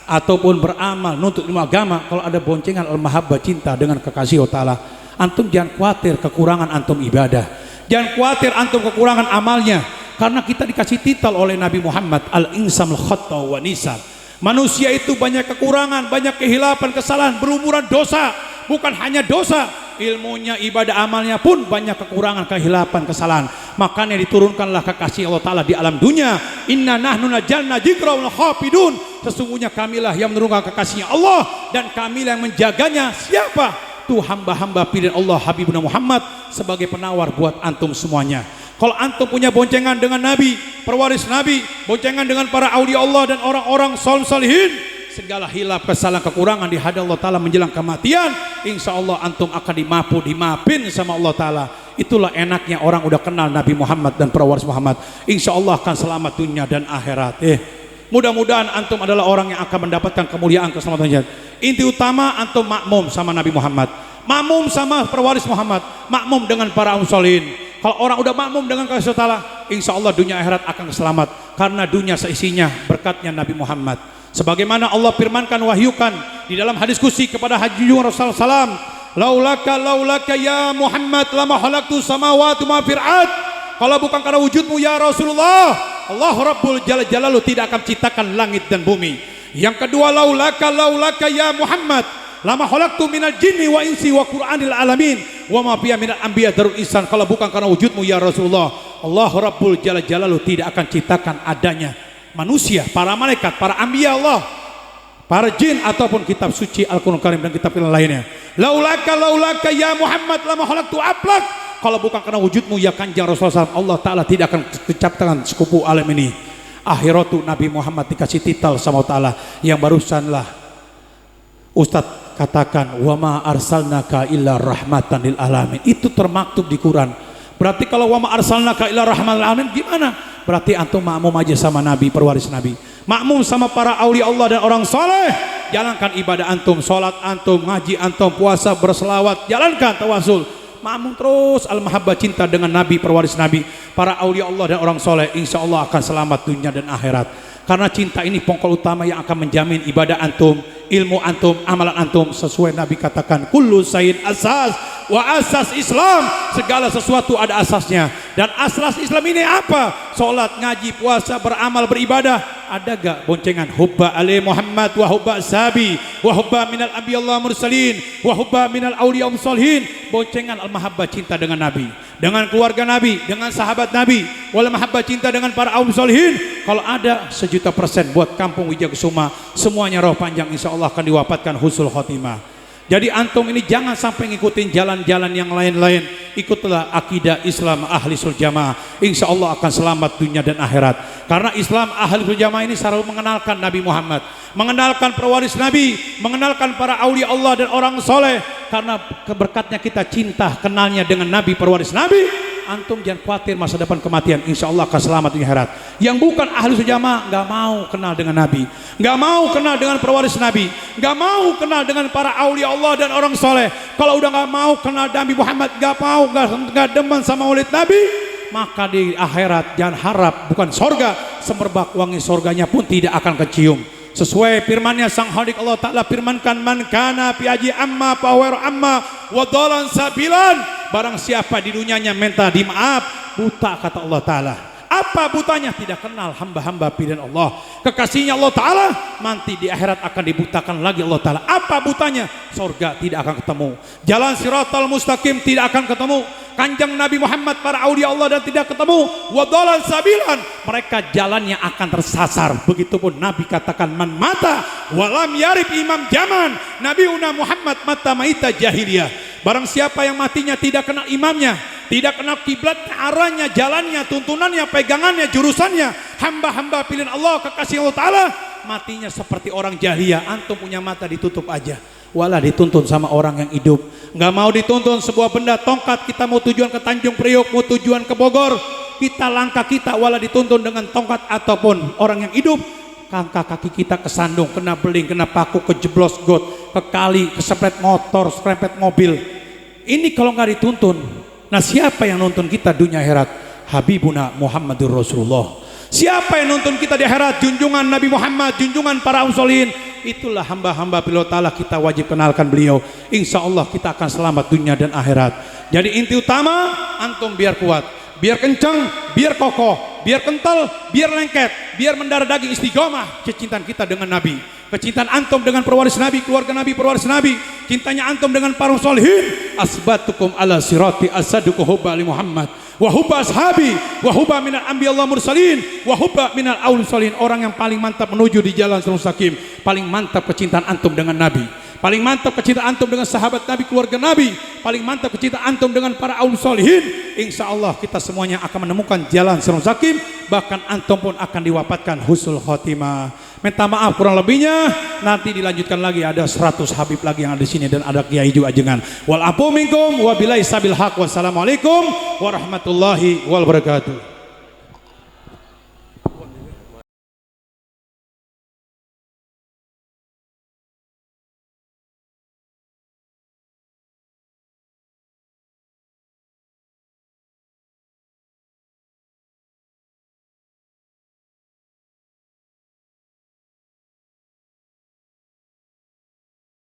ataupun beramal, nuntut ilmu agama. Kalau ada boncengan al-mahabbah cinta dengan kekasih Allah, antum jangan khawatir kekurangan antum ibadah, jangan khawatir antum kekurangan amalnya. Karena kita dikasih titel oleh Nabi Muhammad, al-insan khata wa nisan. Manusia itu banyak kekurangan, banyak kehilapan, kesalahan, berumuran dosa. Bukan hanya dosa, ilmunya, ibadah, amalnya pun banyak kekurangan, kehilapan, kesalahan. Makanya diturunkanlah kekasih Allah Ta'ala di alam dunia. Inna nahnu najalna dzikra wal hafidun. Sesungguhnya kamilah yang menurunkan kekasihnya Allah dan kamilah yang menjaganya. Siapa? Tuh hamba-hamba pilihan Allah Habibuna Muhammad sebagai penawar buat antum semuanya. Kalau antum punya boncengan dengan Nabi, perwaris Nabi, boncengan dengan para aulia Allah dan orang-orang salihin, segala hilaf, kesalahan, kekurangan di hadapan Allah Ta'ala menjelang kematian, insya Allah antum akan dimaafin sama Allah Ta'ala. Itulah enaknya orang udah kenal Nabi Muhammad dan pewaris Muhammad, insya Allah akan selamat dunia dan akhirat. Mudah-mudahan antum adalah orang yang akan mendapatkan kemuliaan, keselamatan. Inti utama antum makmum sama Nabi Muhammad, makmum sama pewaris Muhammad, makmum dengan para salihin. Kalau orang udah makmum dengan kasih Allah, insya Allah dunia akhirat akan selamat, karena dunia seisinya berkatnya Nabi Muhammad. Sebagaimana Allah firmankan, wahyukan di dalam hadis qudsi kepada Haji Rasul salam, laulaka ya Muhammad lama khalaqtu samawati ma fil ard. Kalau bukan karena wujudmu ya Rasulullah, Allah Rabbul Jalal Jalaluhu tidak akan ciptakan langit dan bumi. Yang kedua, laulaka ya Muhammad lama khalaqtu minal jinni wa insi wa qur'anil alamin wa ma fiya minal anbiya darul ihsan. Kalau bukan karena wujudmu ya Rasulullah, Allah Rabbul Jalal Jalaluhu tidak akan ciptakan adanya manusia, para malaikat, para anbiya Allah, para jin, ataupun kitab suci Al-Quran Karim dan kitab lainnya. Laulaka ya Muhammad lama khalaqtu aplak. Kalau bukan karena wujudmu ya Kanjeng Rasulullah, Allah Ta'ala tidak akan menciptakan sekupu alam ini. Akhiratu Nabi Muhammad dikasih titel sama Allah Ta'ala yang barusanlah Ustadz katakan, wa ma arsalnaka illa rahmatan lil alamin. Itu termaktub di Quran. Berarti kalau wa ma arsalnaka illa rahmatan lil alamin gimana? Berarti antum makmum aja sama Nabi, perwaris Nabi, makmum sama para aulia Allah dan orang soleh. Jalankan ibadah antum, sholat antum, ngaji antum, puasa, berselawat, jalankan tawasul, makmum terus al-mahabbah cinta dengan Nabi, perwaris Nabi, para aulia Allah dan orang soleh. Insya Allah akan selamat dunia dan akhirat. Karena cinta ini pokok utama yang akan menjamin ibadah antum, ilmu antum, amalan antum. Sesuai Nabi katakan, kullu sayyid asas wa asas Islam. Segala sesuatu ada asasnya. Dan asas Islam ini apa? Sholat, ngaji, puasa, beramal, beribadah. Ada gak boncengan hubba ali Muhammad wa hubba sahabi wa hubba minal anbiya Allah mursalin wa hubba minal auliya salihin. Boncengan al-mahabbah cinta dengan Nabi, dengan keluarga Nabi, dengan sahabat Nabi, wal mahabbah cinta dengan para auliya salihin. Kalau ada 1.000.000% buat kampung Wijaya Kusuma, semuanya roh panjang insya Allah akan diwafatkan husnul khotimah. Jadi antum ini jangan sampai ngikutin jalan-jalan yang lain-lain. Ikutlah akidah Islam ahli sunnah jamaah, insya Allah akan selamat dunia dan akhirat. Karena Islam ahli sunnah jamaah ini selalu mengenalkan Nabi Muhammad, mengenalkan pewaris Nabi, mengenalkan para aulia Allah dan orang soleh. Karena keberkatnya kita cinta kenalnya dengan Nabi, pewaris Nabi, antum jangan khawatir masa depan kematian, insya Allah akan selamat dunia akhirat. Yang bukan ahli sunnah jamaah nggak mau kenal dengan Nabi, nggak mau kenal dengan pewaris Nabi, nggak mau kenal dengan para aulia Allah dan orang soleh. Kalau udah nggak mau kenal Nabi Muhammad, nggak mau, nggak demen sama maulid Nabi, maka di akhirat jangan harap bukan sorga, semerbak wangi sorganya pun tidak akan kecium. Sesuai firmannya sang Khalik Allah Ta'ala firmankan, man kana fi aji amma wa dhalan sabilan. Barang siapa di dunianya minta dimaaf, buta kata Allah Ta'ala. Apa butanya? Tidak kenal hamba-hamba pilihan Allah, kekasihnya Allah Ta'ala. Nanti di akhirat akan dibutakan lagi Allah Ta'ala. Apa butanya? Surga tidak akan ketemu, jalan siratal mustaqim tidak akan ketemu, kanjeng Nabi Muhammad, para aulia Allah dan tidak ketemu, wadhalal sabilan, mereka jalannya akan tersasar. Begitupun Nabi katakan, man mata walam yarib imam zaman Nabi una Muhammad mata maita jahiliyah. Barang siapa yang matinya tidak kenal imamnya, tidak kenal kiblatnya, arahnya, jalannya, tuntunannya, pegangannya, jurusannya, hamba-hamba pilihan Allah, kekasih Allah Ta'ala, matinya seperti orang jahiliyah. Antum punya mata ditutup aja, walah dituntun sama orang yang hidup. Nggak mau dituntun sebuah benda, tongkat, kita mau tujuan ke Tanjung Priok, mau tujuan ke Bogor, kita langkah kita walah dituntun dengan tongkat ataupun orang yang hidup. Langkah kaki kita kesandung, kena beling, kena paku, kejeblos got, ke kali, kesepret motor, serempet mobil. Ini kalau nggak dituntun, nah siapa yang nuntun kita dunia akhirat? Habibuna Muhammadur Rasulullah. Siapa yang nuntun kita di akhirat? Junjungan Nabi Muhammad, junjungan para ausolin. Itulah hamba-hamba pilihan Allah, kita wajib kenalkan beliau. Insya Allah kita akan selamat dunia dan akhirat. Jadi inti utama, antum biar kuat, biar kencang, biar kokoh, biar kental, biar lengket, biar mendarah daging istiqomah. Kecintaan kita dengan Nabi, kecintaan antum dengan pewaris Nabi, keluarga Nabi, pewaris Nabi, cintanya antum dengan para solihin. Asbatukum ala sirati asaduku hubba li Muhammad wa hubba ashabi wa hubba minal anbiya Allah mursalin wa hubba minal awlisolin. Orang yang paling mantap menuju di jalan mustaqim, paling mantap kecintaan antum dengan Nabi, paling mantap kecintaan antum dengan sahabat Nabi, keluarga Nabi, paling mantap kecintaan antum dengan para awliya solihin. Insya Allah kita semuanya akan menemukan jalan mustaqim, bahkan antum pun akan diwafatkan husnul khotimah. Minta maaf kurang lebihnya, nanti dilanjutkan lagi, ada 100 Habib lagi yang ada di sini dan ada Kiai juga ajengan. Wal afu minkum wabillahi sabil haq. Wassalamualaikum warahmatullahi wabarakatuh.